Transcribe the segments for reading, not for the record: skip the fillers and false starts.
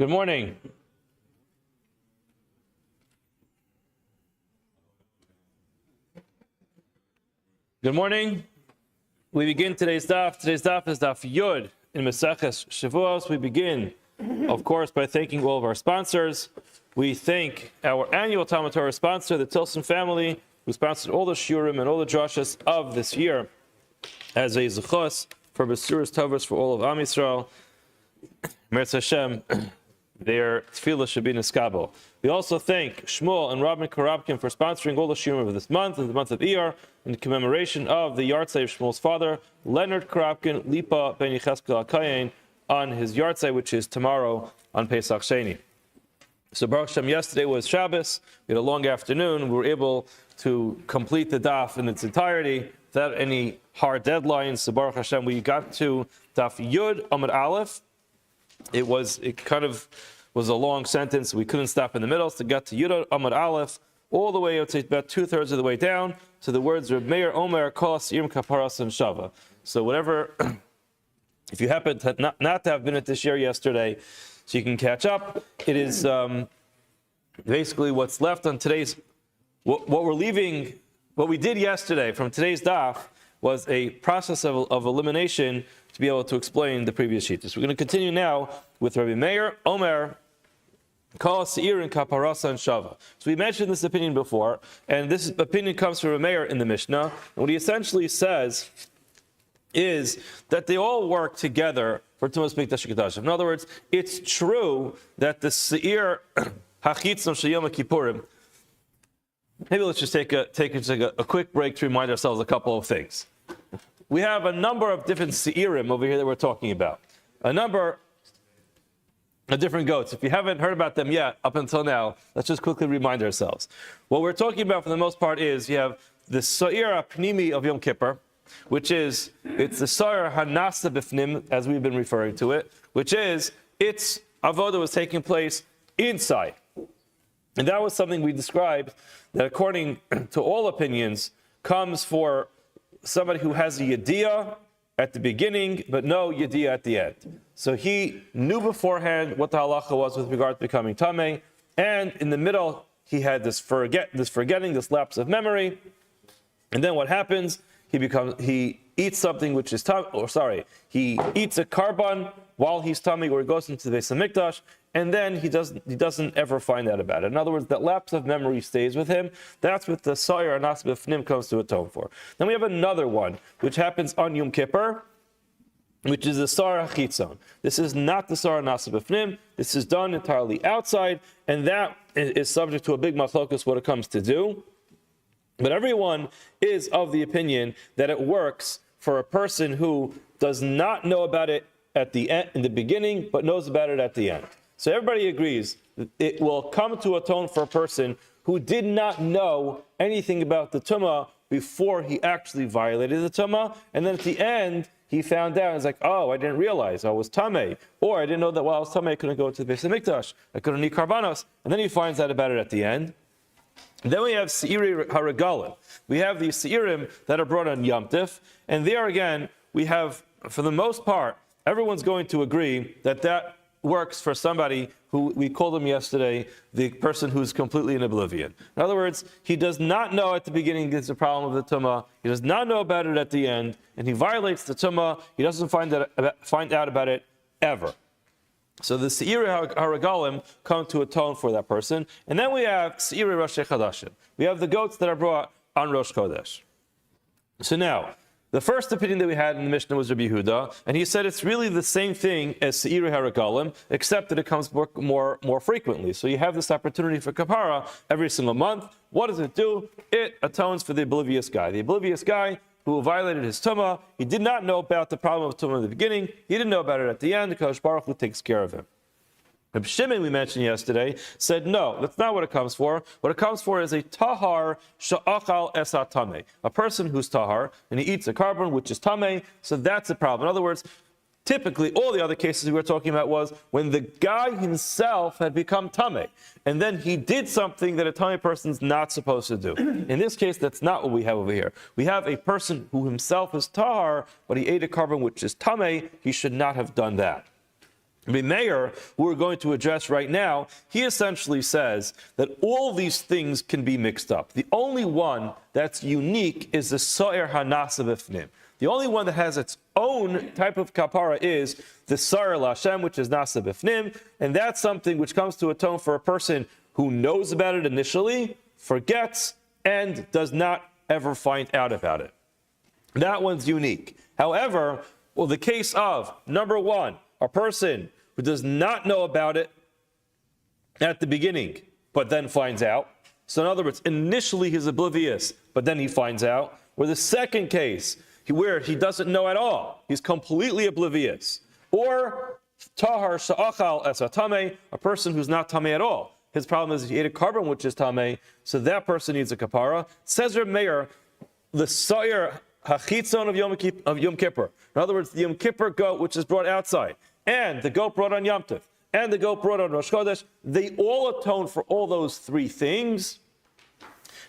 Good morning. Good morning. We begin today's daf. Today's daf is daf Yud in Maseches Shevuos. We begin, of course, by thanking all of our sponsors. We thank our annual Talmud Torah sponsor, the Tilson family, who sponsored all the shiurim and all the drashas of this year as a zechus for Besuras Tovos for all of Am Yisrael. Meretz Hashem, their tefillah should be niskabel. We also thank Shmuel and Rabbi Karabkin for sponsoring all the shiurim of this month, in the month of Iyar, in commemoration of the yahrzeit of Shmuel's father, Leonard Karabkin, Lipa ben Yecheskel HaKayin, on his yahrzeit, which is tomorrow on Pesach Sheni. So Baruch Hashem, yesterday was Shabbos. We had a long afternoon. We were able to complete the daf in its entirety without any hard deadlines. So Baruch Hashem, we got to daf Yud Amud Aleph. It kind of was a long sentence. We couldn't stop in the middle. So got to Yud Amud Aleph all the way, I would say about 2/3 of the way down to the words Reb Meir Omer Kol Seirim Kaparas and Shava. So whatever, if you happen to not to have been at this year yesterday, so you can catch up. It is basically what's left on today's, what we're leaving, what we did yesterday from today's daf was a process of elimination to be able to explain the previous sheet. So we're going to continue now with Rabbi Meir Omer Kol Seir and Kaparasa and Shava. So we mentioned this opinion before, and this opinion comes from Rabbi Meir in the Mishnah. And what he essentially says is that they all work together for Tumas Mikdash Kedashim. In other words, it's true that the Seir Hachitzon Sheyom Kippurim. Maybe let's just take a quick break to remind ourselves a couple of things. We have a number of different Seirim over here that we're talking about. A number of different goats. If you haven't heard about them yet, up until now, let's just quickly remind ourselves. What we're talking about for the most part is you have the Seir HaPnimi of Yom Kippur, which is, it's the Seir HaNasa B'fnim, as we've been referring to it, which is, its avodah was taking place inside. And that was something we described that according to all opinions comes for somebody who has a yediyah at the beginning, but no yediyah at the end. So he knew beforehand what the halacha was with regard to becoming tamei, and in the middle he had this forgetting, this lapse of memory. And then what happens? He eats something which is he eats a karban while he's tamei, or he goes into the Beis Hamikdash, and then he doesn't ever find out about it. In other words, that lapse of memory stays with him. That's what the Seir HaNasa B'fnim comes to atone for. Then we have another one, which happens on Yom Kippur, which is the Seir HaChitzon. This is not the Seir HaNasa B'fnim. This is done entirely outside, and that is subject to a big machlokus what it comes to do. But everyone is of the opinion that it works for a person who does not know about it at the end, in the beginning, but knows about it at the end. So everybody agrees that it will come to atone for a person who did not know anything about the tumah before he actually violated the tumah, and then at the end he found out and was like, oh, I didn't realize I was tamei, or I didn't know that while I was tamei I couldn't go to the Beis Hamikdash, I couldn't eat karbanos, and then he finds out about it at the end. And then we have Seiri Haragalim. We have these Seirim that are brought on Yom Tif, and there again we have, for the most part, everyone's going to agree that works for somebody who we called him yesterday, the person who's completely in oblivion. In other words, he does not know at the beginning there's a problem with the tumah, he does not know about it at the end, and he violates the tumah, he doesn't find out about it ever. So the Seiri Haragalim come to atone for that person. And then we have Seiri Rosh Chodeshim. We have the goats that are brought on Rosh Chodesh. So now, the first opinion that we had in the Mishnah was Rabbi Yehuda, and he said it's really the same thing as Seiri Haragalim, except that it comes more frequently. So you have this opportunity for kapara every single month. What does it do? It atones for the oblivious guy. The oblivious guy who violated his tumah, he did not know about the problem of tumah in the beginning, he didn't know about it at the end, because Baruch Hu takes care of him. Reb Shimon, we mentioned yesterday, said no, that's not what it comes for. What it comes for is a tahar sha'achal esat tamei, a person who's tahar, and he eats a carbon which is tamei, so that's a problem. In other words, typically, all the other cases we were talking about was when the guy himself had become tamei, and then he did something that a tamei person's not supposed to do. In this case, that's not what we have over here. We have a person who himself is tahar, but he ate a carbon which is tamei. He should not have done that. Rabbi Meir, who we're going to address right now, he essentially says that all these things can be mixed up. The only one that's unique is the Sa'ir Hanasa B'fnim. The only one that has its own type of kapara is the Sa'ir L'Hashem, which is Nasa B'fnim, and that's something which comes to atone for a person who knows about it initially, forgets, and does not ever find out about it. That one's unique. However, the case of, number one, a person who does not know about it at the beginning, but then finds out. So in other words, initially he's oblivious, but then he finds out. Or the second case, where he doesn't know at all. He's completely oblivious. Or tahar sha'achal esatame, a person who's not tameh at all. His problem is he ate a carbon which is tameh, so that person needs a kapara. Says Reb Meir, the sa'ir hachitzon of Yom Kippur. In other words, the Yom Kippur goat which is brought outside, and the goat brought on Yom Tov, and the goat brought on Rosh Chodesh, they all atone for all those three things.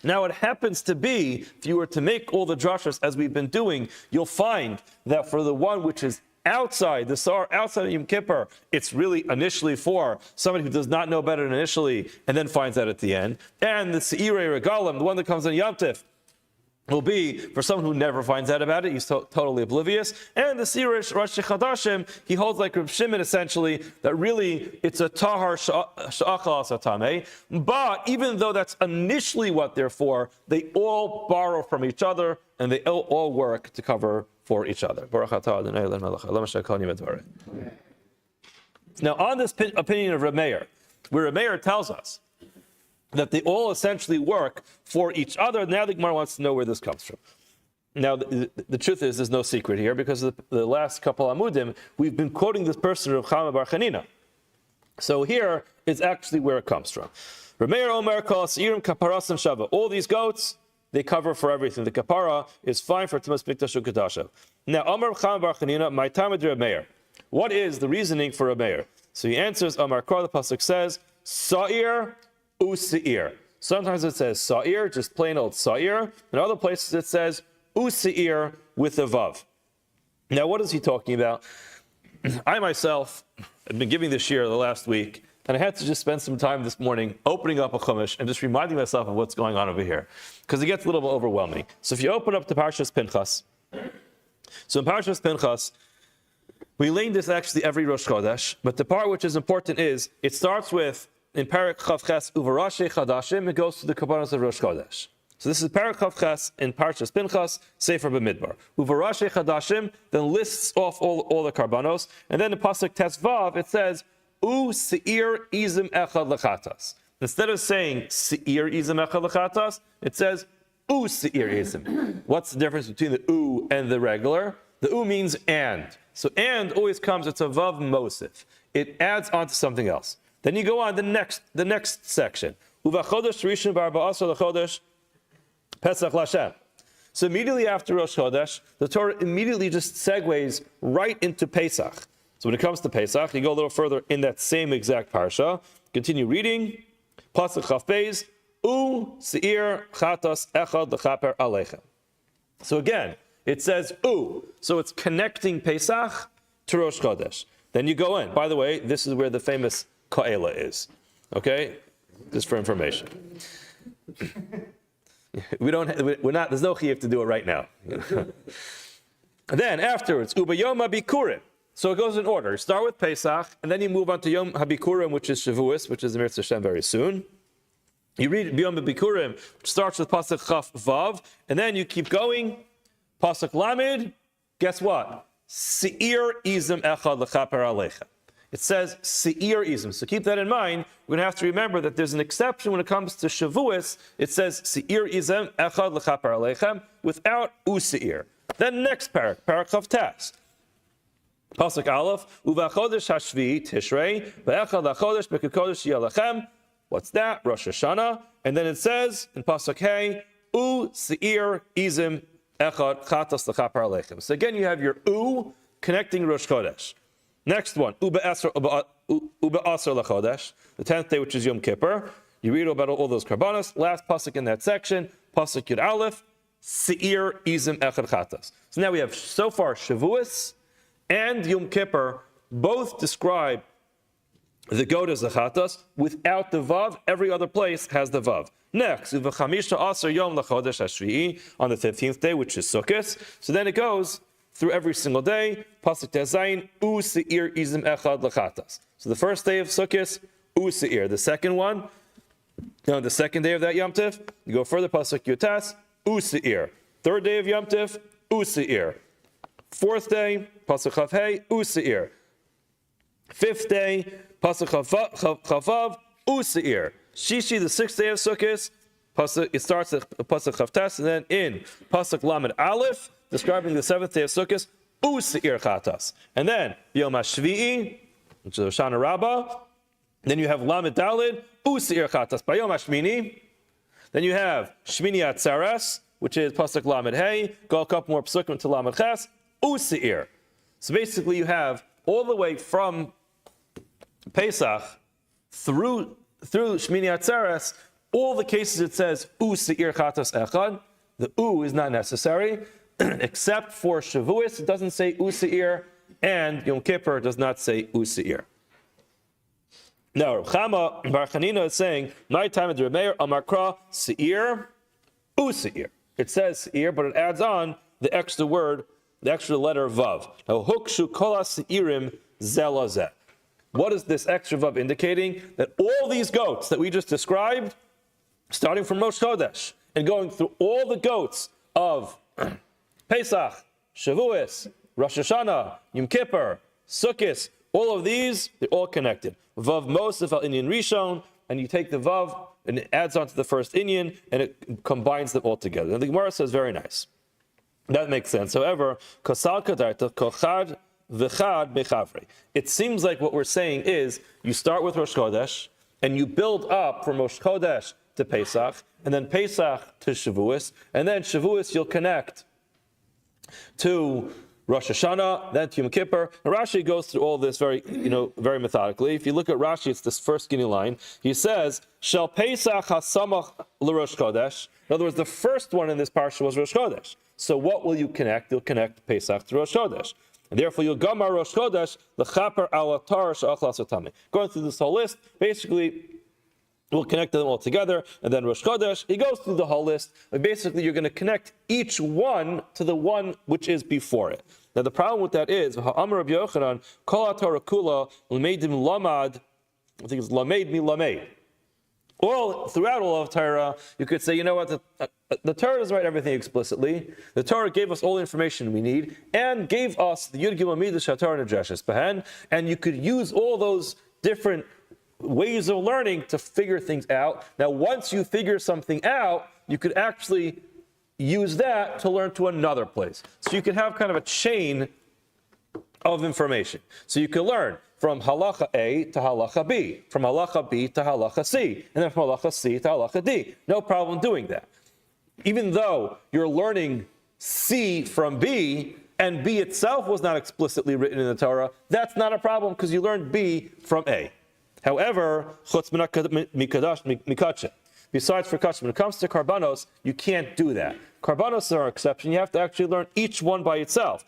Now, it happens to be, if you were to make all the drashas as we've been doing, you'll find that for the one which is outside, the Sar outside of Yom Kippur, it's really initially for somebody who does not know better initially and then finds out at the end. And the Seirei Regalim, the one that comes on Yom Tov, will be for someone who never finds out about it. He's totally oblivious. And the Sirish Rosh Chadashim, he holds like Reb Shimon essentially, that really it's a tahar sha'achal asatame. But even though that's initially what they're for, they all borrow from each other and they all work to cover for each other. Now on this opinion of Reb Meir, where Reb Meir tells us that they all essentially work for each other. Now the Gemara wants to know where this comes from. Now, the truth is, there's no secret here, because of the last couple Amudim, we've been quoting this person, Rav Chama Bar Chanina. So here is actually where it comes from. Rameir Omer Kol Seirim Kaparasim Shava. All these goats, they cover for everything. The kapara is fine for Tumas Mikdash Ukadasha. Now, Omer Chama Bar Chanina, my time with Rameir. What is the reasoning for Rameir? So he answers, Omer Kol, the pasuk says, Sa'ir U'seir. Sometimes it says Sa'ir, just plain old Sa'ir. In other places it says U'seir with a Vav. Now what is he talking about? I myself have been giving this shir the last week, and I had to just spend some time this morning opening up a Chumash and just reminding myself of what's going on over here, because it gets a little bit overwhelming. So if you open up to Parshas Pinchas, so in Parshas Pinchas, we learn this actually every Rosh Chodesh, but the part which is important is, it starts with, in Parak Chav Ches, Uvarashe Chadashim, it goes to the Kabbalas of Rosh Chodesh. So this is Parak Chav Ches in Parshas Pinchas, Sefer B'Midbar. Uvarashe Chadashim then lists off all the Karbanos, and then in Pasuk Tes Vav it says, U Seir Izim Echad Lechatas. Instead of saying Seir Izim Echad Lechatas, it says U Seir Izim. What's the difference between the U and the regular? The U means and. So and always comes, it's a Vav Mosif. It adds on to something else. Then you go on the next section. Uvachodesh Rishon B'Arba'asar L'Chodesh Pesach L'Hashem. So immediately after Rosh Chodesh, the Torah immediately just segues right into Pesach. So when it comes to Pesach, you go a little further in that same exact parsha. Continue reading. Pasuk Chaf Beis U Seir Chatas Echad L'Chaper Aleichem. So again, it says U. So it's connecting Pesach to Rosh Chodesh. Then you go in. By the way, this is where the famous Ka'ela is. Okay? Just for information. We're not, there's no chiyuv to do it right now. Then afterwards, Uba Yom HaBikurim. So it goes in order. You start with Pesach, and then you move on to Yom HaBikurim, which is Shevuos, which is the Mitzvah Hashem very soon. You read Yom HaBikurim, which starts with Pasuk Chaf Vav, and then you keep going. Pasuk Lamed, guess what? Seir Izim Echad L'Chaper Aleichem. It says Seir Izim. So keep that in mind. We're going to have to remember that there's an exception when it comes to Shevuos. It says Seir Izim Echad L'Chaper Aleichem without U'Seir. Then next parak Chav Tes. Pasuk Aleph, Uvachodesh Hashvi Tishrei, Ve'echad Lachodesh B'Kodesh Yalachem. What's that? Rosh Hashanah. And then it says in Pasuk Hey, U'Seir Izim Echad Chatas L'Chaper Aleichem. So again, you have your U connecting Rosh Chodesh. Next one, Uba Asar Lachodesh, the 10th day, which is Yom Kippur. You read about all those karbanos. Last pasuk in that section, pasuk Yud Aleph, Seir Izim Echad Chatas. So now we have so far Shevuos and Yom Kippur both describe the goat as a chatas. Without the vav, every other place has the vav. Next, uv'chamisha aser yom lachodesh hashvi'i, on the 15th day, which is Sukkot. So then it goes through every single day. Pasuk tezayin u'seir izim echad lachatas. So the first day of Sukkot, u'seir. The second one, the second day of that Yom Tif, you go further. Pasuk yutas u'seir. Third day of Yom Tif, u'seir. Fourth day, pasuk chavhei u'seir. Fifth day, pasuk chavav u'seir. Shishi, the sixth day of Sukkot, it starts at pasuk chavtes, and then in pasuk lamed aleph, describing the seventh day of Sukkot, u'seir chatas. And then Yom HaShvi'i, which is Hoshana Rabbah. Then you have lamed dalid u'seir chatas. By Yom HaShmini, then you have Shmini Atzeres, which is pasuk lamed hey. Go a couple more pasukim to lamed ches u'seir. So basically, you have all the way from Pesach through Shmini Atzeres, all the cases it says u'seir chatas echad. The u is not necessary, except for Shevuos, it doesn't say u'seir, and Yom Kippur does not say u'seir. Now, Chama Bar Chanina is saying, my time at Rabbi Meir Amakra seir u'seir. It says seir, but it adds on the extra word, the extra letter vav. Now, hukshu kol seirim zelazeh. What is this extra vav indicating? That all these goats that we just described, starting from Rosh Chodesh and going through all the goats of Pesach, Shevuos, Rosh Hashanah, Yom Kippur, Sukkot, all of these, they're all connected. Vav Mosef al Inyan Rishon, and you take the vav and it adds on to the first Inyan and it combines them all together. And the Gemara says, very nice. That makes sense. However, Kosal Kadarta Kochad V'chad Bechavri. It seems like what we're saying is you start with Rosh Chodesh and you build up from Rosh Chodesh to Pesach, and then Pesach to Shevuos, and then Shevuos you'll connect to Rosh Hashanah, then to Yom Kippur. And Rashi goes through all this very methodically. If you look at Rashi, it's this first skinny line. He says, Shel Pesach hasamach l'Rosh Chodesh. In other words, the first one in this parsha was Rosh Chodesh. So what will you connect? You'll connect Pesach to Rosh Chodesh. And therefore, you'll gamar Rosh Chodesh l'chaper al atar she'achlas otame. Going through this whole list, basically, we'll connect them all together, and then Rosh Chodesh, he goes through the whole list, and basically you're going to connect each one to the one which is before it. Now the problem with that is, Ha'amar Rabbi Yochanan, Kol HaTorah Kula, L'meidim Lamad, I think it's Lamed mi Lamed. Throughout all of Torah, you could say, you know what, the Torah doesn't write everything explicitly. The Torah gave us all the information we need, and gave us the Yud Gimel Midas HaTorah Nejeshes Behen, and you could use all those different ways of learning to figure things out. Now, once you figure something out, you could actually use that to learn to another place. So you could have kind of a chain of information. So you could learn from halacha A to halacha B, from halacha B to halacha C, and then from halacha C to halacha D. No problem doing that. Even though you're learning C from B, and B itself was not explicitly written in the Torah, that's not a problem because you learned B from A. However, besides for kachim, when it comes to karbanos, you can't do that. Karbanos are an exception. You have to actually learn each one by itself.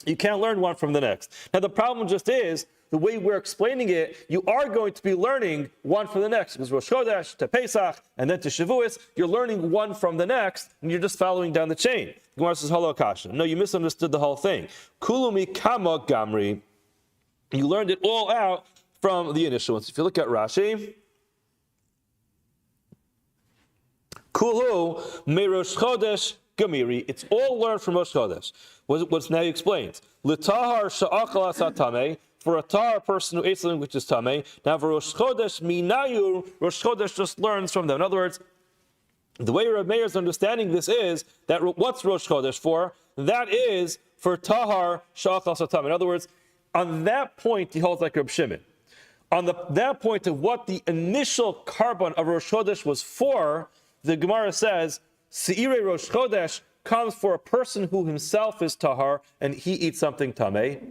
You can't learn one from the next. Now the problem just is, the way we're explaining it, you are going to be learning one from the next. Because Rosh Chodesh to Pesach and then to Shevuos, you're learning one from the next, and you're just following down the chain. Gemara says, Halo Kasha. No, you misunderstood the whole thing. Kulumi kama gamri. You learned it all out from the initial ones. If you look at Rashi, Kulu me Rosh Chodesh Gamiri. It's all learned from Rosh Chodesh. What's now explained? L'tahar sha'achal asatame. For a tahar person who ate something which is tameh. Now for Rosh Chodesh minayu, Rosh Chodesh just learns from them. In other words, the way Rabbi Meir is understanding this is that what's Rosh Chodesh for? That is for tahar sha'achal asatame. In other words, on that point, he holds like Reb Shimon. On that point of what the initial carbon of Rosh Chodesh was for, the Gemara says, Seirei Rosh Chodesh comes for a person who himself is tahar and he eats something tameh.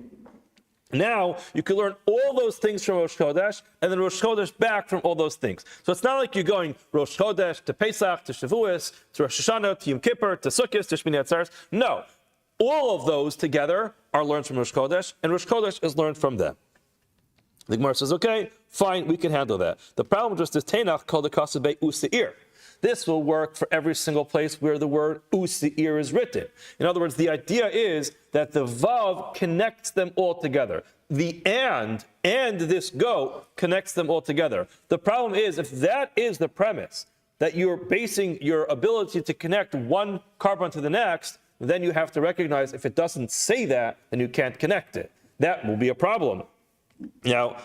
Now, you can learn all those things from Rosh Chodesh and then Rosh Chodesh back from all those things. So it's not like you're going Rosh Chodesh to Pesach, to Shevuos, to Rosh Hashanah, to Yom Kippur, to Sukkot, to Shmini Atzeres. No. All of those together are learned from Rosh Chodesh, and Rosh Chodesh is learned from them. The Gemara says, okay, fine, we can handle that. The problem just is Tenach called the Kasabei Useir. This will work for every single place where the word Useir is written. In other words, the idea is that the Vav connects them all together. The and this go connects them all together. The problem is, if that is the premise, that you're basing your ability to connect one carbon to the next, then you have to recognize if it doesn't say that, then you can't connect it. That will be a problem. Now,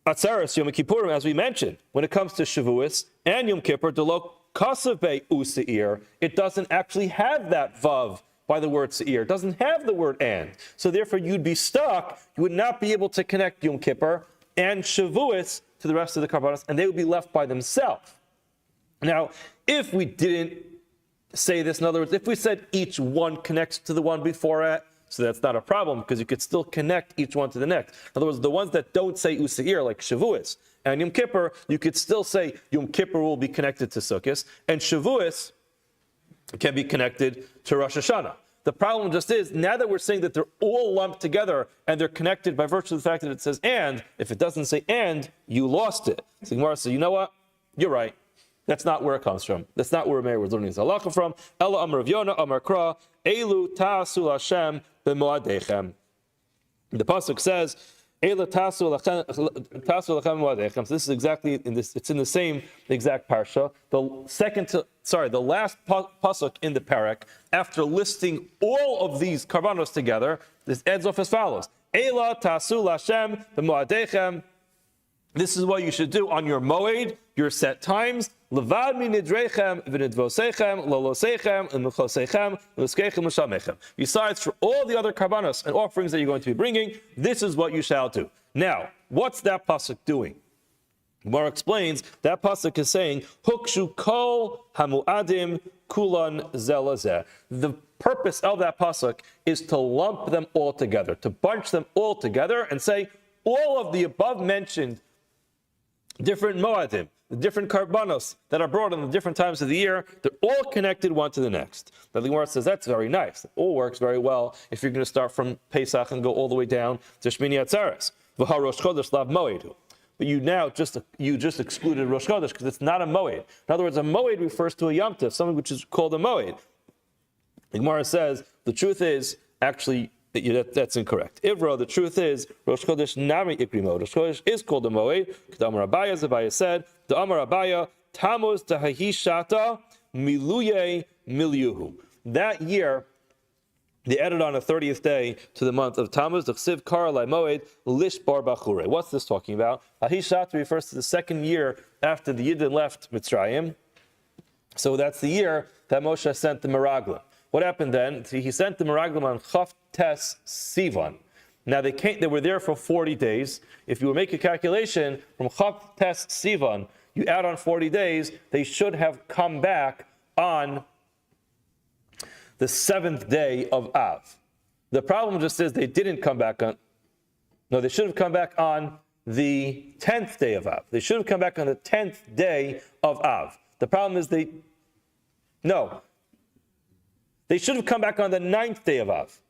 Atzeres, Yom Kippurim, as we mentioned, when it comes to Shevuos and Yom Kippur, the lo kasav be useir, it doesn't actually have that vav by the word seir. It doesn't have the word and. So therefore, you'd be stuck. You would not be able to connect Yom Kippur and Shevuos to the rest of the karbanos, and they would be left by themselves. Now, if we didn't say this, in other words, if we said each one connects to the one before it, so that's not a problem, because you could still connect each one to the next. In other words, the ones that don't say Useir, like Shevuos and Yom Kippur, you could still say Yom Kippur will be connected to Sukkot, and Shevuos can be connected to Rosh Hashanah. The problem just is, now that we're saying that they're all lumped together and they're connected by virtue of the fact that it says and, if it doesn't say and, you lost it. So Gemara says, you know what? You're right. That's not where it comes from. That's not where Meir was learning his halacha from. Ella Amar Rav Yonah Amar Kra Elu Ta'asu Hashem b'Moadechem. The pasuk says, "Elu Ta'asu Lachem b'Moadechem." So this is exactly in this. It's in the same exact parsha. The last pasuk in the parak, after listing all of these karbanos together, this ends off as follows: "Elu Ta'asu Hashem b'Moadechem." This is what you should do on your moed, your set times. Levad mi nidrechem v'nidvosechem lolosechem u'mechosechem u'skechem u'shamechem. Besides, for all the other karbanos and offerings that you're going to be bringing, this is what you shall do. Now, what's that pasuk doing? Gemara explains that pasuk is saying hukshu kol hamuadim kulan zelazeh. The purpose of that pasuk is to lump them all together, to bunch them all together and say all of the above mentioned different moadim, the different karbanos that are brought in the different times of the year, they're all connected one to the next. Now the Gemara says that's very nice. It all works very well if you're going to start from Pesach and go all the way down to Shmini Atzeres. V'ha Rosh Chodesh lav moed. But you just excluded Rosh Chodesh because it's not a moed. In other words, a moed refers to a Yom Tov, something which is called a moed. The Gemara says the truth is actually that's incorrect. Ivra, the truth is, Rosh Chodesh nami ikrimo. Rosh Chodesh is called a moed. Amar Abaya, as Abaya said, the Amar Abaya, Tammuz tahahi shata miluye milyuhu. That year, they added on a 30th day to the month of Tammuz, the Chsiv Kara Lai Moed, Lish Bar Bachure. What's this talking about? Ahi Shata refers to the second year after the Yidden left Mitzrayim. So that's the year that Moshe sent the Meraglim. What happened then? He sent the Meraglim on Chaf Tes Sivan. Now they were there for 40 days. If you would make a calculation from Chaf Tes Sivan, you add on 40 days, they should have come back on the 7th day of Av. The problem just is they didn't come back on, no, they should have come back on the 10th day of Av. They should have come back on the 10th day of Av. The problem is they should have come back on the 9th day of Av.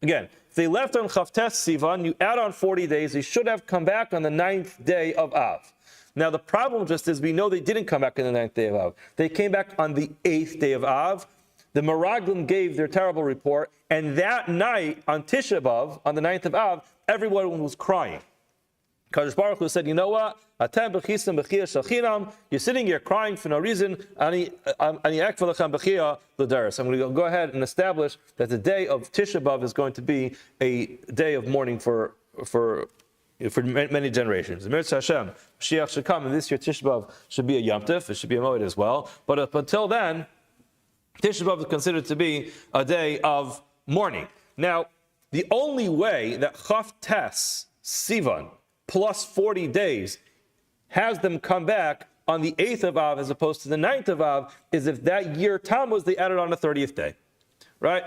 Again, if they left on Chavtes Sivan, you add on 40 days, they should have come back on the 9th day of Av. Now the problem just is we know they didn't come back on the 9th day of Av. They came back on the 8th day of Av. The Meraglim gave their terrible report, and that night on Tisha B'Av, on the 9th of Av, everyone was crying. Kadosh Baruch Hu said, you know what? You're sitting here crying for no reason. I'm going to go ahead and establish that the day of Tisha B'Av is going to be a day of mourning for many generations. The Mirza Hashem, Mashiach should come, and this year Tisha B'Av should be a Yom Tov. It should be a Moed as well. But up until then, Tisha B'Av is considered to be a day of mourning. Now, the only way that Chaf Tes Sivan plus 40 days has them come back on the 8th of Av as opposed to the 9th of Av is if that year Tammuz they added on the 30th day, right?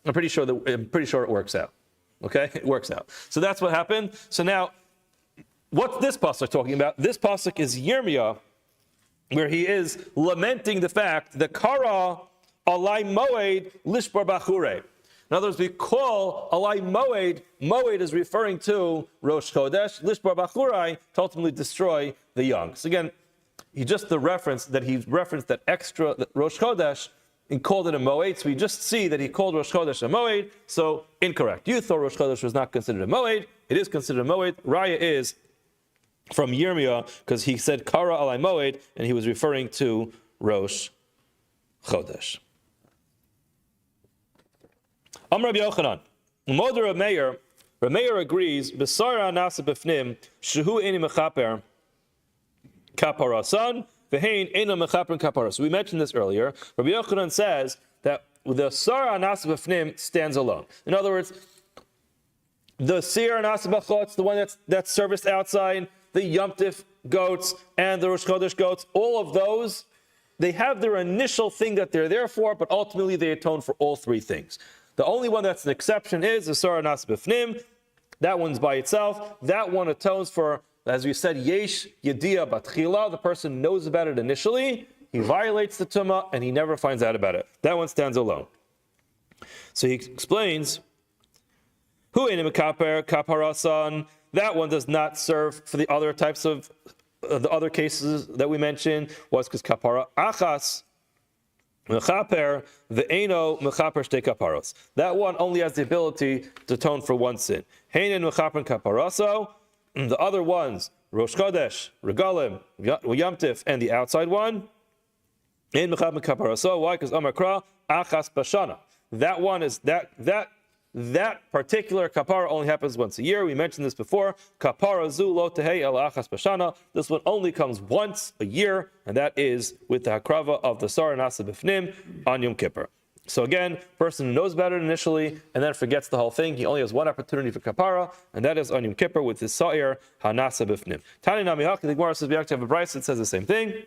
I'm pretty sure it works out. Okay, it works out. So that's what happened. So now, what's this pasuk talking about? This pasuk is Yirmiyah, where he is lamenting the fact that Kara alai moed lishbar bachure. In other words, we call alai moed. Moed is referring to Rosh Chodesh, lishbar bachurai, to ultimately destroy the young. So again, he referenced that extra that Rosh Chodesh and called it a moed. So we just see that he called Rosh Chodesh a moed. So incorrect. You thought Rosh Chodesh was not considered a moed. It is considered a moed. Raya is from Yirmiyah, because he said Kara alai moed, and he was referring to Rosh Chodesh. Rabbi Yochanan, Moder Rav Meir agrees. Besara nasa b'fnim shehu eni mechaper kaparasan v'hein eno mechaper kapara. So we mentioned this earlier. Rabbi Yochanan says that the sara nasa b'fnim stands alone. In other words, the sir nasa b'chotz, the one that's serviced outside, the Yom Tif goats and the Rosh Chodesh goats, all of those, they have their initial thing that they're there for, but ultimately they atone for all three things. The only one that's an exception is the Sara Nas B'fnim. That one's by itself. That one atones for, as we said, Yesh Yediya Batchila. The person knows about it initially. He violates the Tumah and he never finds out about it. That one stands alone. So he explains, Hu Enim Kaper Kaparasan. That one does not serve for the other types of the other cases that we mentioned, was because Kapara Achas Mechaper, the Eino Mechaper Shtei Kaparos. That one only has the ability to atone for one sin. Heinen Mechaper Kaparaso. The other ones, Rosh Chodesh, Regalim, Yom Tif, and the outside one, Ein Mechaper Kaparaso. Why? Because Amar Kra Achas Bashana. That one is that particular kapara only happens once a year. We mentioned this before. Kapara zu lo tehei el achas b'shana. This one only comes once a year, and that is with the hakrava of the sar nasa b'fnim on Yom Kippur. So again, person who knows about it initially and then forgets the whole thing, he only has one opportunity for kapara, and that is on Yom Kippur with his sa'ir hanasa b'fnim. Tani nami haki, the Gemara says we actually have a brayso that says the same thing.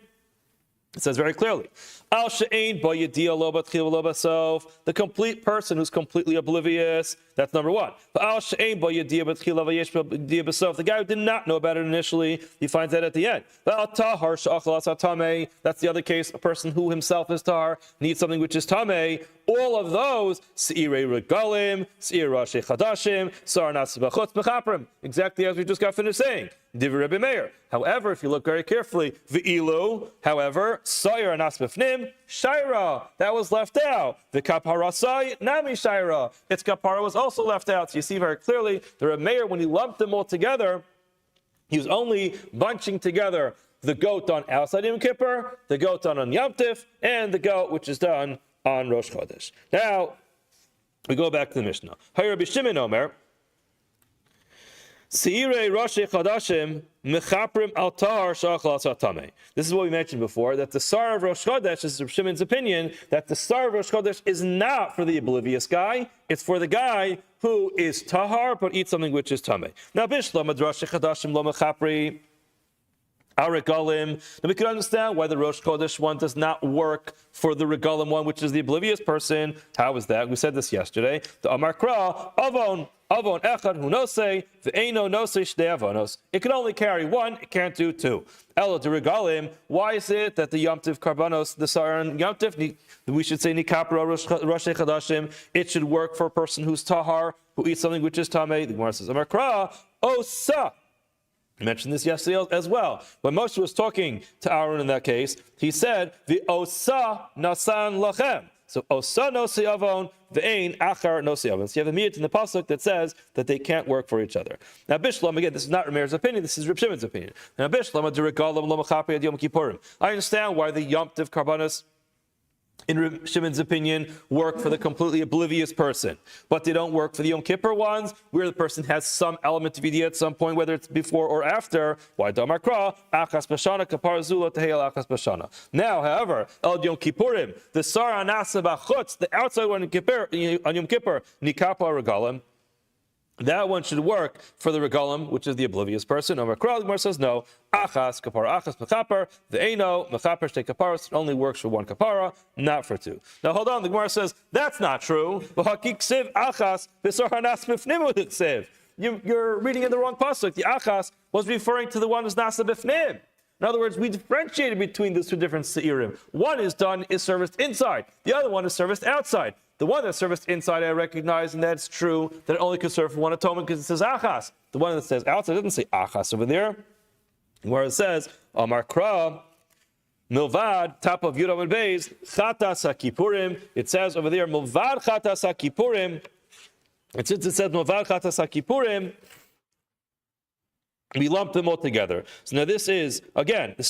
It says very clearly, Al she'ein bo yediya lo batchil lo basof, the complete person who's completely oblivious. That's number one. Al she'ein bo yediya batchil lo vayesh yediya basof, the guy who did not know about it initially, he finds that at the end. Al tahar she'achal as tamei, that's the other case. A person who himself is tahar needs something which is tamei. All of those, seirei regalim, seir rashi chadashim, sar nas b'chutz b'chaprim, exactly as we just got finished saying. Divrei Rabbi Meir. However, if you look very carefully, v'ilu, however, Sayer Nas B'fnim, Shaira, that was left out. The Kaparasai, Nami Shaira, its Kapara was also left out. So you see very clearly, the Rabbi Meir, when he lumped them all together, he was only bunching together the goat done outside Yom Kippur, the goat done on Yom Tif, and the goat which is done on Rosh Chodesh. Now, we go back to the Mishnah. Hay Rabbi Shimon Omer, Seirei Rashi Chadashim Mechaprim Altar Shachal Asatame. This is what we mentioned before, that the Sar of Rosh Chodesh, is Shimon's opinion, that the Sar of Rosh Chodesh is not for the oblivious guy, it's for the guy who is Tahar, but eats something which is Tameh. Now, Bishlam Rashi Chadashim Lo Mechapri Regalim. Then we can understand why the Rosh Chodesh one does not work for the Regalim one, which is the oblivious person. How is that? We said this yesterday. The Amar Kra, Avon Echad Hu Nosei, the Eino Nosei Shnei Avonos. It can only carry one, it can't do two. Elo de Regalim. Why is it that the Yom Tiv Karbanos, the Saran Yom Tiv, we should say Nikapra Rosh Chadashim, it should work for a person who's Tahar, who eats something which is Tameh. The Gemara says, Amar Kra, Osa. I mentioned this yesterday as well. When Moshe was talking to Aaron in that case, he said, the Osa Nasan Lachem. So Osa Nosi Avon, Ve'ein Achar Nosi Avon. So you have a miyat in the pasuk that says that they can't work for each other. Now Bishlam, again, this is not Rameir's opinion, this is Reb Shimon's opinion. Now Bishlam, Adirigalam Lomachapi Ad Yom Kippurim. I understand why the Yom Tiv Karbanos, in Reb Shimon's opinion, work for the completely oblivious person, but they don't work for the Yom Kippur ones, where the person has some element of idea at some point, whether it's before or after. Why Damar Kra, Achas Bashana, Kapar Zula, Tehel Achas Bashana. Now, however, El Yom Kippurim, the Sar Anasa Bachutz, the outside one on Yom Kippur, Nikapa Regalim, that one should work for the regalim, which is the oblivious person. Omar Kral, the Gemara says no. Achas kapara, achas mechaper. The eino mechaper shtei kaparos. It only works for one kapara, not for two. Now hold on. The Gemara says that's not true. Achas You're reading in the wrong pasuk. The achas was referring to the one who's nasa b'fnim. In other words, we differentiated between those two different seirim. One is serviced inside. The other one is serviced outside. The one that's serviced inside, I recognize, and that's true, that it only can serve for one atonement because it says achas. The one that says outside doesn't say achas over there, where it says, Amar Kra, Milvad, top of Yud and Beis, Chatas HaKippurim. It says over there, Milvad Chatas HaKippurim. And since it says Milvad Chatas HaKippurim, we lump them all together. So now this is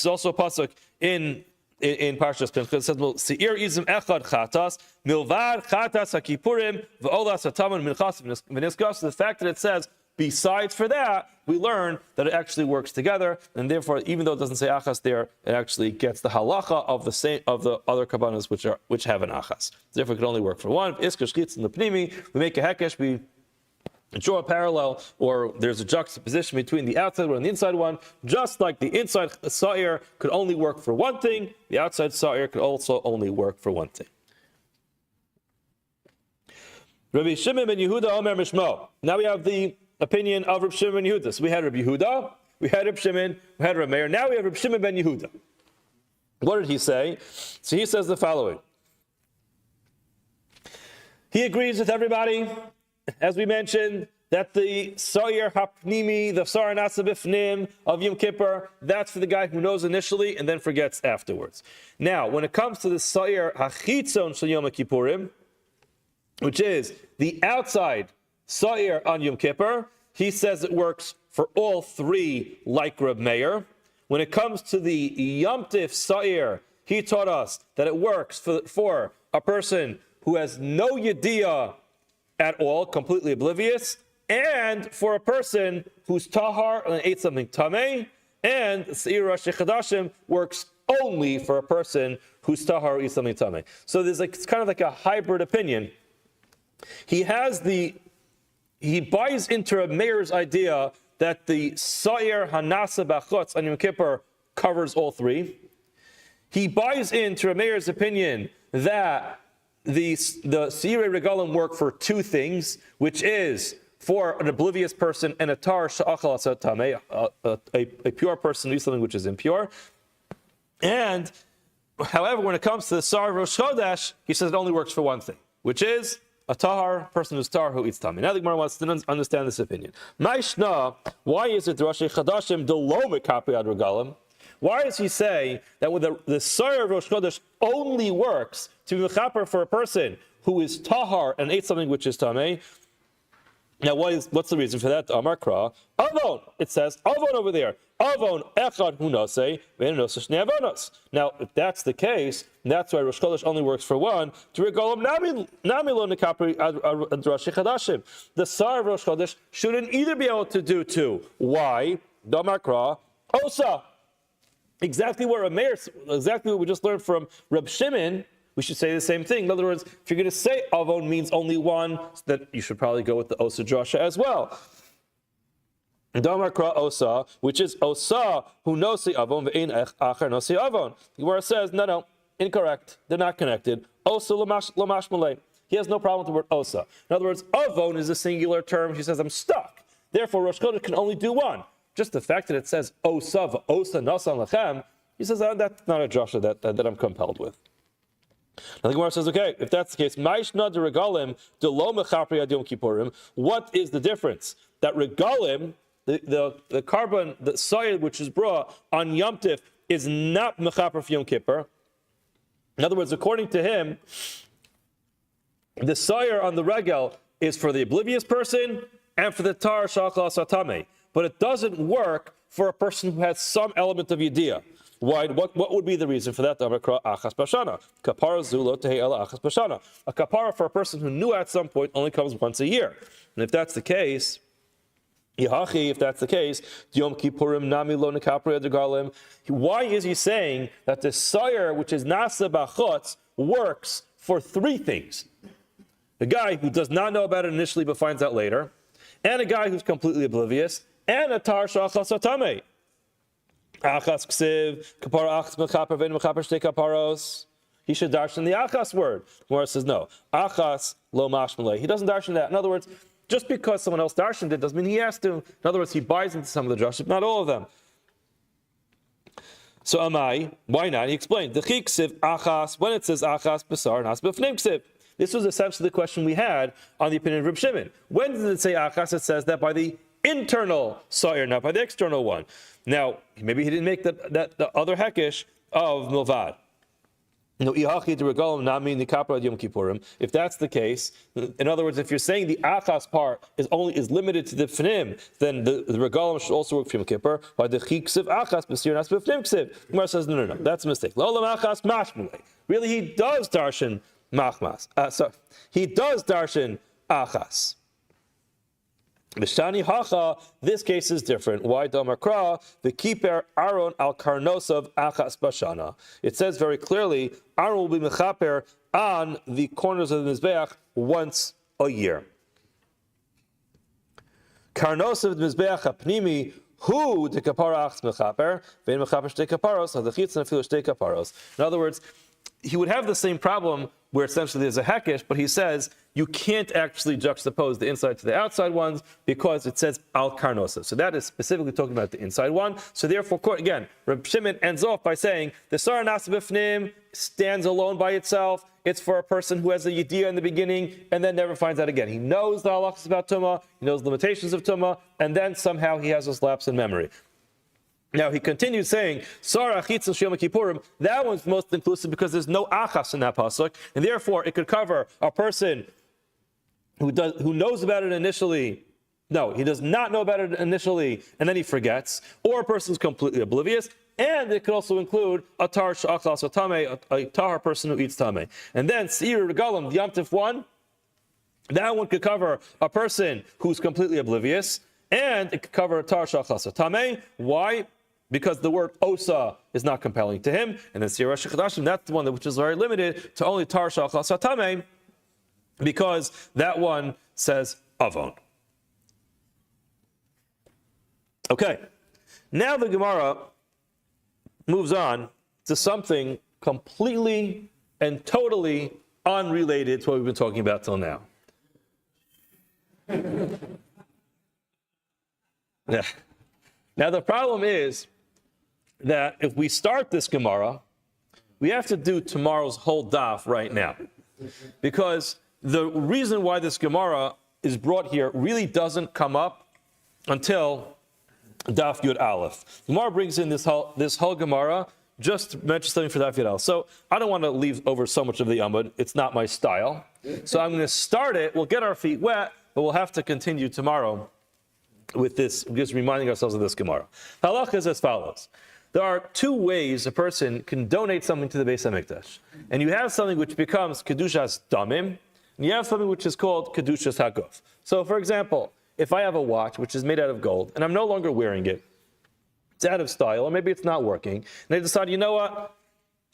also a pasuk in Parshas Pinchas. It says, Seir izim echad chatas, milvad chatas HaKippurim, v'olas hataman minchas v'niskas. The fact that it says, besides for that, we learn that it actually works together, and therefore, even though it doesn't say achas there, it actually gets the halacha of the other kabbanas which have an achas. Therefore, it can only work for one. Iska shkitz in the pnimi, we make a hekesh, we draw a parallel, or there's a juxtaposition between the outside one and the inside one. Just like the inside sa'ir could only work for one thing, the outside sa'ir could also only work for one thing. Rabbi Shimon ben Yehuda Omer Mishmo. Now we have the opinion of Rabbi Shimon ben Yehuda. So we had Rabbi Yehuda, we had Rabbi Shimon, we had Rabbi Meir. Now we have Rabbi Shimon ben Yehuda. What did he say? So he says the following. He agrees with everybody, as we mentioned, that the Sa'ir Hapnimi, the Sa'ir Nasa Bifnim of Yom Kippur, that's for the guy who knows initially and then forgets afterwards. Now, when it comes to the Sa'ir Hachitzon Shel Yom Kippurim, which is the outside Sa'ir on Yom Kippur, he says it works for all three, like Reb Meir. When it comes to the Yom Tif Sa'ir, he taught us that it works for a person who has no Yediyah at all, completely oblivious, and for a person who's tahar and ate something tameh, and Seir Rosh Chadashim works only for a person who's tahar or eats something tameh. So there's it's kind of like a hybrid opinion. He buys into a mayor's idea that the Sa'ir Hanasa Bachutz on Yom Kippur covers all three. He buys into a mayor's opinion that the Seirei Regalim work for two things, which is for an oblivious person and a tar sha'achal asat tameh, a pure person who eats something which is impure. And, however, when it comes to the Sar Rosh Chodesh, he says it only works for one thing, which is a tahar, person who's tar who eats tameh. Now the Gemara wants to understand this opinion. Maishna, why is it Rosh Chadashim delo mekapri ad regalim? Why does he say that with the Sar Rosh Chodesh only works to be mechaper for a person who is tahar and ate something which is tameh? Now, what's the reason for that? Amar Kra, Avon. It says Avon over there. Avon echad hunase ve'enos shnei avonos. Now, if that's the case, that's why Rosh Chodesh only works for one. To regalim nami lo nekapri ad Rosh Chadashim. The Sar of Rosh Chodesh shouldn't either be able to do two. Why? Amar Kra, Osa. Exactly what we just learned from Reb Shimon. We should say the same thing. In other words, if you're going to say Avon means only one, so that you should probably go with the Osa drasha as well. Damar Kra Osa, which is Osa who nosi Avon ve'ein acher nosi Avon. Where it says, no, incorrect. They're not connected. Osa lamash malay. He has no problem with the word Osa. In other words, Avon is a singular term. He says, I'm stuck. Therefore, Rosh Chodesh can only do one. Just the fact that it says Osa v'Osa nasan lechem, he says, that's not a drasha that I'm compelled with. Now the Gemara says, okay, if that's the case, Ma'ishna de regalim de lo mechapri ad Yom Kippurim. What is the difference? That regalim, the carbon, the soil which is brought on Yom Tif, is not mechaper for Yom Kippur. In other words, according to him, the soil on the regel is for the oblivious person and for the tar shachal satame, but it doesn't work for a person who has some element of yediyah. Why? What would be the reason for that? Achas bashana. Kapara zulo tehela achas bashana. A kapara for a person who knew at some point only comes once a year. And if that's the case, Yahachi, if that's the case, Yom Kippurim nami lo nekapri adagalim. Why is he saying that the sire, which is nasa bachutz, works for three things? A guy who does not know about it initially but finds out later, and a guy who's completely oblivious, and a tar shachal satame. Achas ksiv, kapara achas mechaper vein mechaper shtei kaparos. He should darshan the achas word. Where it says no. Achas lo mashmalei. He doesn't darshan that. In other words, just because someone else darshaned it doesn't mean he has to. In other words, he buys into some of the drashim, not all of them. So why not? He explained. The ksiv achas, when it says achas, besar nas b'fnim ksiv. This was essentially the question we had on the opinion of Reb Shimon. When does it say achas? It says that by the internal sa'ir, not by the external one. Now, maybe he didn't make the other hekesh of milvad. If that's the case, in other words, if you're saying the achas part is limited to the fnim, then the regalim should also work for Yom Kippur. By the chiksiv achas b'sir nas b'fnim ksiv. Gemara says no, that's a mistake. Lo'olam achas mashmulei. Really, he does darshan machmas. He does darshan achas. B'shani hacha, this case is different. Why damakra? The keeper Aaron al karnosav achas bashana. It says very clearly, Aaron will be mechaper on the corners of the mizbeach once a year. Karnosav mizbeach hapnimi hu de kapara achas mechaper vein mechaper shtei kaparos hadachitz and afilu shtei kaparos. In other words, he would have the same problem where essentially there's a hekesh, but he says you can't actually juxtapose the inside to the outside ones because it says al karnosa. So that is specifically talking about the inside one. So therefore, again, Reb Shimon ends off by saying the Sara Nasa B'fnim stands alone by itself. It's for a person who has a yediyah in the beginning and then never finds out again. He knows the halachas about tumah, he knows the limitations of tumah, and then somehow he has this lapse in memory. Now he continues saying, Sara Achitzah Yom Kippurim, that one's most inclusive because there's no achas in that pasuk, and therefore it could cover a person who knows about it initially. No, he does not know about it initially, and then he forgets, or a person who's completely oblivious, and it could also include a tar sh'achlas tameh, a tar person who eats tameh. And then Seir Regalim, the Yom Tif one, that one could cover a person who's completely oblivious, and it could cover a tar sh'achlas tameh. Why? Because the word osa is not compelling to him, and then Sirah Shechadashim, that's the one which is very limited to only tar sh'achlas tameh, because that one says avon. Okay, now the Gemara moves on to something completely and totally unrelated to what we've been talking about till now. Yeah. Now the problem is that if we start this Gemara, we have to do tomorrow's whole daf right now. Because the reason why this Gemara is brought here really doesn't come up until Daf Yud Aleph. Gemara brings in this whole Gemara just to mention something for Daf Yud Aleph. So I don't want to leave over so much of the Amud. It's not my style. So I'm going to start it. We'll get our feet wet, but we'll have to continue tomorrow with this, just reminding ourselves of this Gemara. Halakha is as follows. There are two ways a person can donate something to the Beis HaMikdash. And you have something which becomes Kedushas Damim, and you have something which is called Kedushas HaGuf. So for example, if I have a watch which is made out of gold, and I'm no longer wearing it, it's out of style, or maybe it's not working, and I decide, you know what,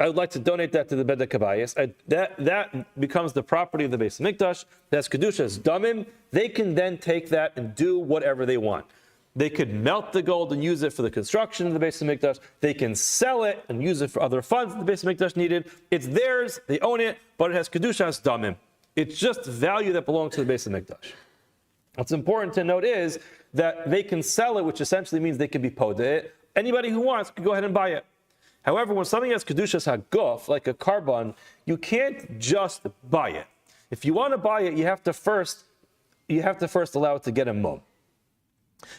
I would like to donate that to the Bed HaKabayis, that becomes the property of the Beis HaMikdash, that's Kedushas Damim. They can then take that and do whatever they want. They could melt the gold and use it for the construction of the Beis HaMikdash. They can sell it and use it for other funds that the Beis HaMikdash needed. It's theirs, they own it, but it has Kedushas Damim. It's just value that belongs to the Beis HaMikdash. What's important to note is that they can sell it, which essentially means they can be podeh it. Anybody who wants can go ahead and buy it. However, when something has Kedushas HaGuf, like a carbon, you can't just buy it. If you want to buy it, you have to first allow it to get a mum.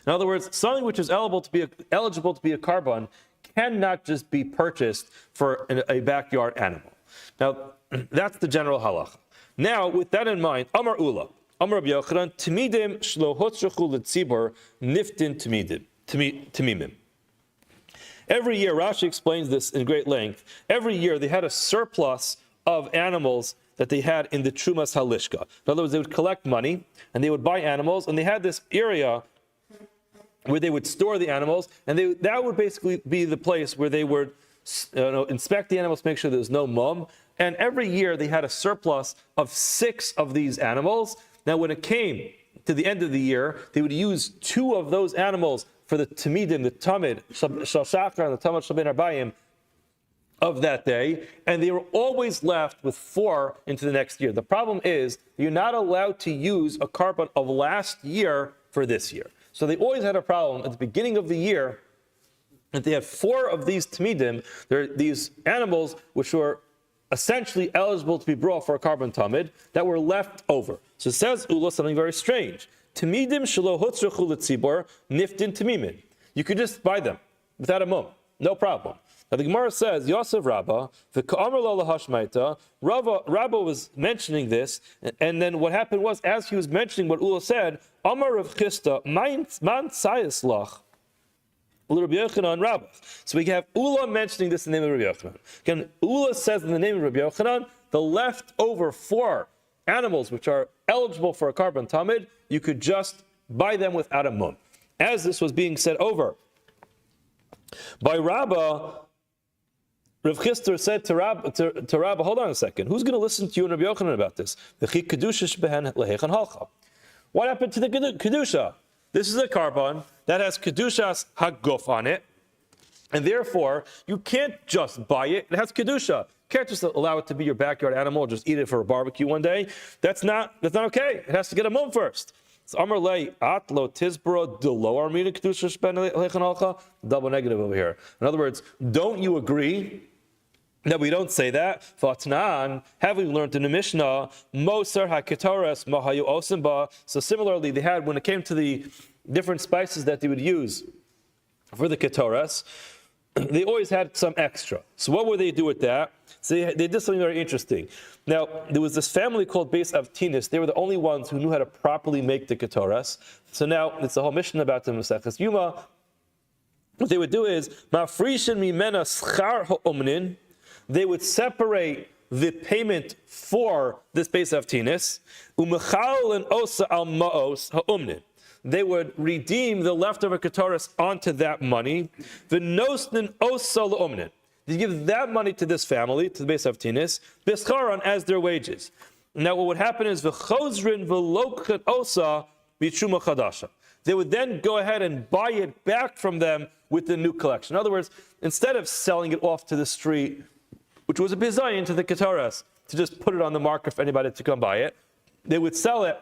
In other words, something which is eligible to be a carbon cannot just be purchased for a backyard animal. Now, that's the general halach. Now, with that in mind, Amar Ula, Amar Rabbi Yochanan, Timidim shlo hotzrechu letzibur niftin timimim. Every year, Rashi explains this in great length. Every year, they had a surplus of animals that they had in the Trumas Halishka. In other words, they would collect money and they would buy animals, and they had this area where they would store the animals, and that would basically be the place where they would inspect the animals, make sure there's no mum. And every year they had a surplus of 6 of these animals. Now, when it came to the end of the year, they would use 2 of those animals for the Tamidim, the Tamid, Shashachar, and the Tamid Shabin Arbayim of that day, and they were always left with 4 into the next year. The problem is you're not allowed to use a carbon of last year for this year. So they always had a problem at the beginning of the year that they had 4 of these Tamidim. They're these animals which were essentially eligible to be brought for a carbon tamid that were left over. So it says ula something very strange. Tamidim shelo hutzrachu letzibor niftin tamimin. You could just buy them without a mum, no problem. Now the Gemara says Yosef Rabba v'ka'amar lo lahashmaita. Rabba was mentioning this, and then what happened was, as he was mentioning what Ula said, Amar Rav Chista man sayis lach. Rabbi Yochanan Rabba. So we have Ula mentioning this in the name of Rabbi Yochanan. Again, Ula says in the name of Rabbi Yochanan, the leftover 4 animals which are eligible for a carbon tamid, you could just buy them without a mum. As this was being said over by Rabba, Rav Richter said to Rabba, hold on a second, who's going to listen to you and Rabbi Yochanan about this? What happened to the Kedusha? This is a carbon that has Kedushas Haguf on it, and therefore you can't just buy it. It has Kedusha. You can't just allow it to be your backyard animal, just eat it for a barbecue one day. That's not okay. It has to get a mum first. Amar lei atlo tizbro delo armina Kedusha shben lechan halcha. Double negative over here. In other words, don't you agree that we don't say that? Fatnan, have we learned in the Mishnah, Mosar HaKetoras Mahayu Osimba. So similarly, they had, when it came to the different spices that they would use for the Ketoras, they always had some extra. So what would they do with that? So they did something very interesting. Now, there was this family called Beis Avtinis. They were the only ones who knew how to properly make the Ketoras. So now, it's a whole mission about the Maseches Yuma. What they would do is, Mafrishin mimena schar ha'omnin. They would separate the payment for this Beis Avtinis, umechal and osa al maos ha'umnin. They would redeem the leftover ketoras onto that money. V'nosnin osa la'umnin. They give that money to this family, to the Beis Avtinis, bischaron as their wages. Now what would happen is v'chozrin v'lokchet osa b'tshuma chadasha. They would then go ahead and buy it back from them with the new collection. In other words, instead of selling it off to the street, which was a bizayin to the Ketoras, to just put it on the market for anybody to come buy it, they would sell it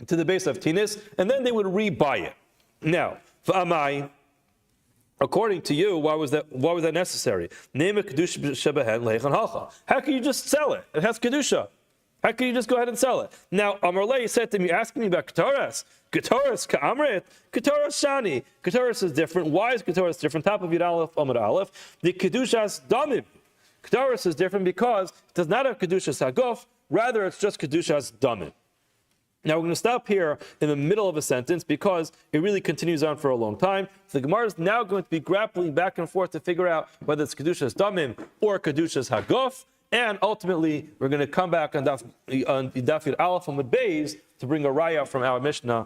to the Beis Avtinis, and then they would rebuy it. Now, v'amai, according to you, why was that necessary? How can you just sell it? It has Kedusha. How can you just go ahead and sell it? Now, Amarleh said to me, asking me about Ketoras. Ketoras ka'amret, Ketoras shani. Ketoras is different. Why is Ketoras different? Top of Yud Aleph, Amud Aleph. The Kedushas damim. Ketoras is different because it does not have Kedushas Haguf, rather it's just Kedushas Damim. Now we're going to stop here in the middle of a sentence because it really continues on for a long time. So the Gemara is now going to be grappling back and forth to figure out whether it's Kedushas Damim or Kedushas Haguf, and ultimately we're going to come back on Daf Yud Aleph Amud Beis to bring a raya from our Mishnah.